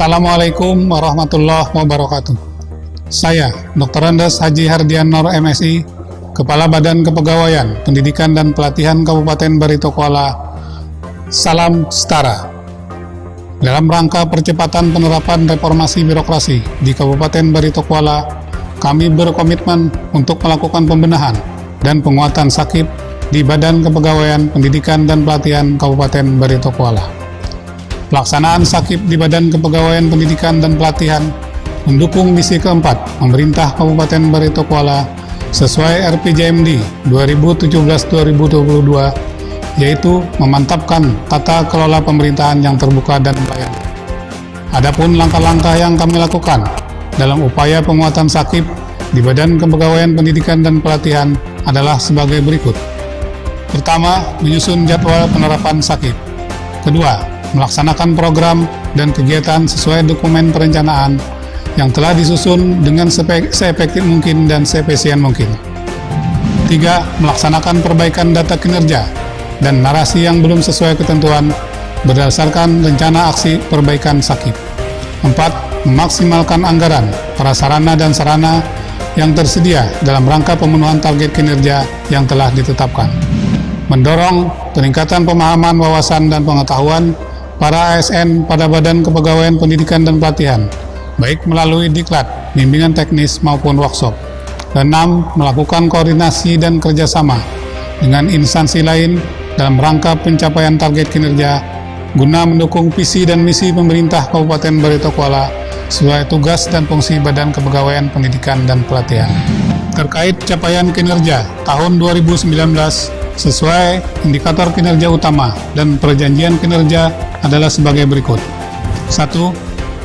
Assalamualaikum warahmatullahi wabarakatuh. Saya, Dr. Andes Haji Hardian Nur MSI, Kepala Badan Kepegawaian, Pendidikan dan Pelatihan Kabupaten Barito Kuala. Salam setara. Dalam rangka percepatan penerapan reformasi birokrasi di Kabupaten Barito Kuala, kami berkomitmen untuk melakukan pembenahan dan penguatan SAKIP di Badan Kepegawaian, Pendidikan dan Pelatihan Kabupaten Barito Kuala. Pelaksanaan SAKIP di Badan Kepegawaian Pendidikan dan Pelatihan mendukung misi keempat pemerintah Kabupaten Barito Kuala sesuai RPJMD 2017-2022, yaitu memantapkan tata kelola pemerintahan yang terbuka dan melayani. Adapun langkah-langkah yang kami lakukan dalam upaya penguatan SAKIP di Badan Kepegawaian Pendidikan dan Pelatihan adalah sebagai berikut. Pertama, menyusun jadwal penerapan SAKIP. Kedua, melaksanakan program dan kegiatan sesuai dokumen perencanaan yang telah disusun dengan seefektif mungkin dan seefisien mungkin. 3. Melaksanakan perbaikan data kinerja dan narasi yang belum sesuai ketentuan berdasarkan rencana aksi perbaikan SAKIP. 4. Memaksimalkan anggaran, prasarana dan sarana yang tersedia dalam rangka pemenuhan target kinerja yang telah ditetapkan. Mendorong peningkatan pemahaman, wawasan, dan pengetahuan para ASN pada Badan Kepegawaian Pendidikan dan Pelatihan, baik melalui diklat, bimbingan teknis maupun workshop. 6. Melakukan koordinasi dan kerjasama dengan instansi lain dalam rangka pencapaian target kinerja guna mendukung visi dan misi pemerintah Kabupaten Barito Kuala sesuai tugas dan fungsi Badan Kepegawaian Pendidikan dan Pelatihan. Terkait capaian kinerja tahun 2019 sesuai indikator kinerja utama dan perjanjian kinerja adalah sebagai berikut. 1.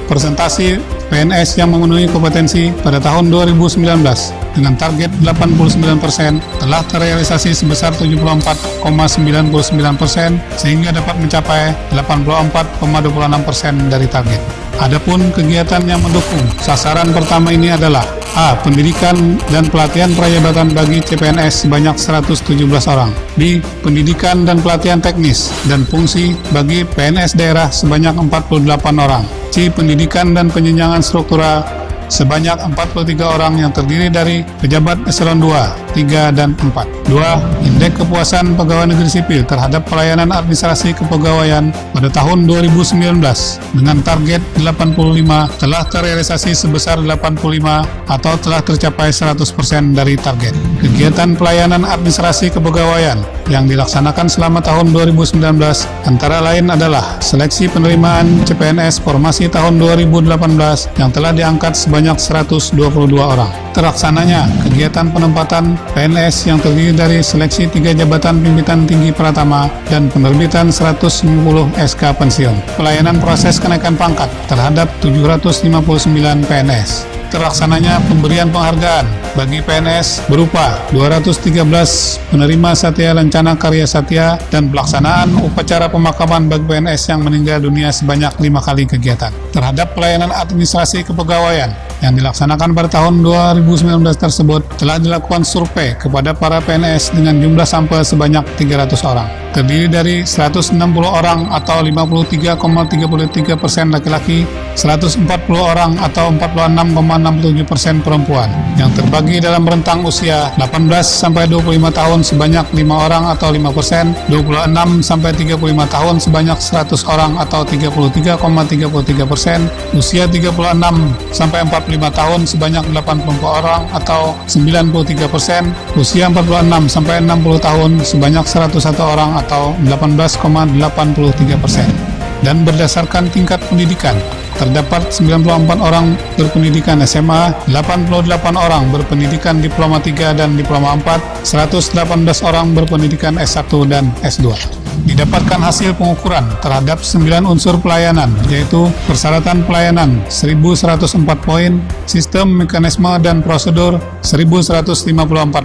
Persentase PNS yang memenuhi kompetensi pada tahun 2019 dengan target 89% telah terrealisasi sebesar 74,99% sehingga dapat mencapai 84,26% dari target. Adapun kegiatan yang mendukung sasaran pertama ini adalah A. Pendidikan dan pelatihan prajabatan bagi CPNS sebanyak 117 orang. B. Pendidikan dan pelatihan teknis dan fungsi bagi PNS daerah sebanyak 48 orang. C. Pendidikan dan penjenjangan struktural sebanyak 43 orang yang terdiri dari pejabat eselon 2, 3, dan 4. 2. Indeks kepuasan pegawai negeri sipil terhadap pelayanan administrasi kepegawaian pada tahun 2019 dengan target 85 telah terrealisasi sebesar 85 atau telah tercapai 100% dari target. Kegiatan pelayanan administrasi kepegawaian yang dilaksanakan selama tahun 2019 antara lain adalah seleksi penerimaan CPNS formasi tahun 2018 yang telah diangkat sebanyak 122 orang. Terlaksananya kegiatan penempatan PNS yang terdiri dari seleksi 3 jabatan pimpinan tinggi pratama dan penerbitan 150 SK pensiun. Pelayanan proses kenaikan pangkat terhadap 759 PNS. Terlaksananya pemberian penghargaan bagi PNS berupa 213 penerima Satya Lancana Karya Satya dan pelaksanaan upacara pemakaman bagi PNS yang meninggal dunia sebanyak 5 kali kegiatan. Terhadap pelayanan administrasi kepegawaian yang dilaksanakan pada tahun 2019 tersebut telah dilakukan survei kepada para PNS dengan jumlah sampel sebanyak 300 orang. Terdiri dari 160 orang atau 53,33% laki-laki, 140 orang atau 46,67% perempuan yang terbagi dalam rentang usia 18 sampai 25 tahun sebanyak 5 orang atau 5%, 26 sampai 35 tahun sebanyak 100 orang atau 33,33%, usia 36 sampai 45 tahun sebanyak 80 orang atau 93%, usia 46 sampai 60 tahun sebanyak 101 orang atau 18,83%. Dan berdasarkan tingkat pendidikan, terdapat 94 orang berpendidikan SMA, 88 orang berpendidikan Diploma 3 dan Diploma 4, 118 orang berpendidikan S1 dan S2. Didapatkan hasil pengukuran terhadap 9 unsur pelayanan, yaitu persyaratan pelayanan 1104 poin, sistem mekanisme dan prosedur 1154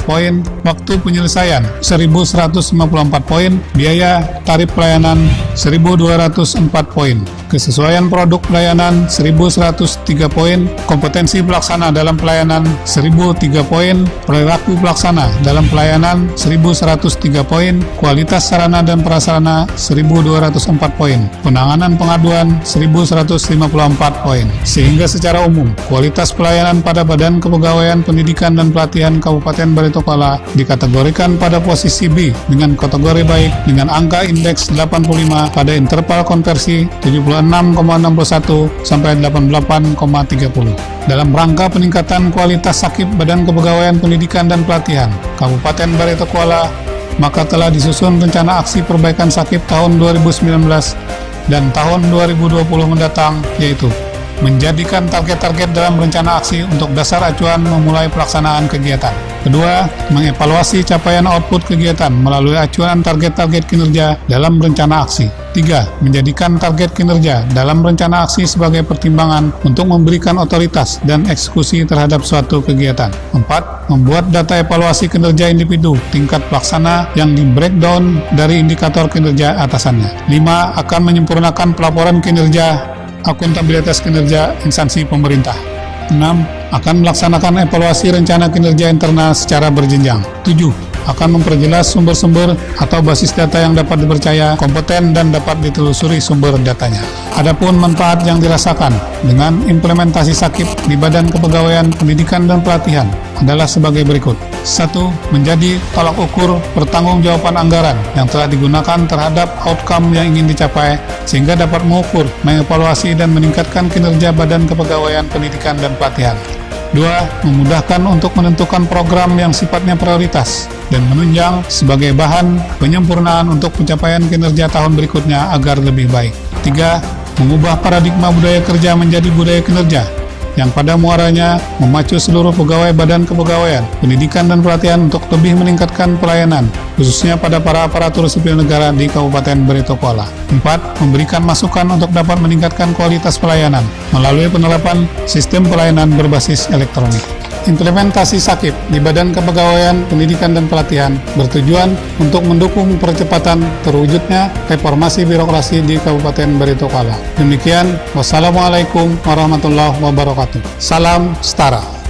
poin, waktu penyelesaian 1154 poin, biaya tarif pelayanan 1204 poin, kesesuaian produk pelayanan pelayanan 1.103 poin, kompetensi pelaksana dalam pelayanan 1.003 poin, perilaku pelaksana dalam pelayanan 1.103 poin, kualitas sarana dan prasarana 1.204 poin, penanganan pengaduan 1.154 poin. Sehingga secara umum, kualitas pelayanan pada Badan Kepegawaian Pendidikan dan Pelatihan Kabupaten Baritokwala dikategorikan pada posisi B dengan kategori baik dengan angka indeks 85 pada interval konversi 76,61 sampai 88,30. Dalam rangka peningkatan kualitas sakip Badan Kepegawaian Pendidikan dan Pelatihan Kabupaten Baritokwala, maka telah disusun rencana aksi perbaikan sakip tahun 2019 dan tahun 2020 mendatang, yaitu menjadikan target-target dalam rencana aksi untuk dasar acuan memulai pelaksanaan kegiatan. Kedua, mengevaluasi capaian output kegiatan melalui acuan target-target kinerja dalam rencana aksi. Tiga, menjadikan target kinerja dalam rencana aksi sebagai pertimbangan untuk memberikan otoritas dan eksekusi terhadap suatu kegiatan. Empat, membuat data evaluasi kinerja individu tingkat pelaksana yang di-breakdown dari indikator kinerja atasannya. Lima, akan menyempurnakan pelaporan kinerja akuntabilitas kinerja instansi pemerintah. 6. Akan melaksanakan evaluasi rencana kinerja internal secara berjenjang. 7. Akan memperjelas sumber-sumber atau basis data yang dapat dipercaya, kompeten, dan dapat ditelusuri sumber datanya. Adapun manfaat yang dirasakan dengan implementasi sakip di Badan Kepegawaian Pendidikan dan Pelatihan adalah sebagai berikut. 1. Menjadi tolak ukur pertanggungjawaban anggaran yang telah digunakan terhadap outcome yang ingin dicapai, sehingga dapat mengukur, mengevaluasi, dan meningkatkan kinerja Badan Kepegawaian Pendidikan dan Pelatihan. 2. Memudahkan untuk menentukan program yang sifatnya prioritas dan menunjang sebagai bahan penyempurnaan untuk pencapaian kinerja tahun berikutnya agar lebih baik. 3. Mengubah paradigma budaya kerja menjadi budaya kinerja yang pada muaranya memacu seluruh pegawai Badan Kepegawaian Pendidikan dan Pelatihan untuk lebih meningkatkan pelayanan, khususnya pada para aparatur sipil negara di Kabupaten Baritokwala. 4. Memberikan masukan untuk dapat meningkatkan kualitas pelayanan melalui penerapan sistem pelayanan berbasis elektronik. Implementasi sakip di Badan Kepegawaian Pendidikan dan Pelatihan bertujuan untuk mendukung percepatan terwujudnya reformasi birokrasi di Kabupaten Baritokwala. Demikian, wassalamualaikum warahmatullahi wabarakatuh. Salam setara.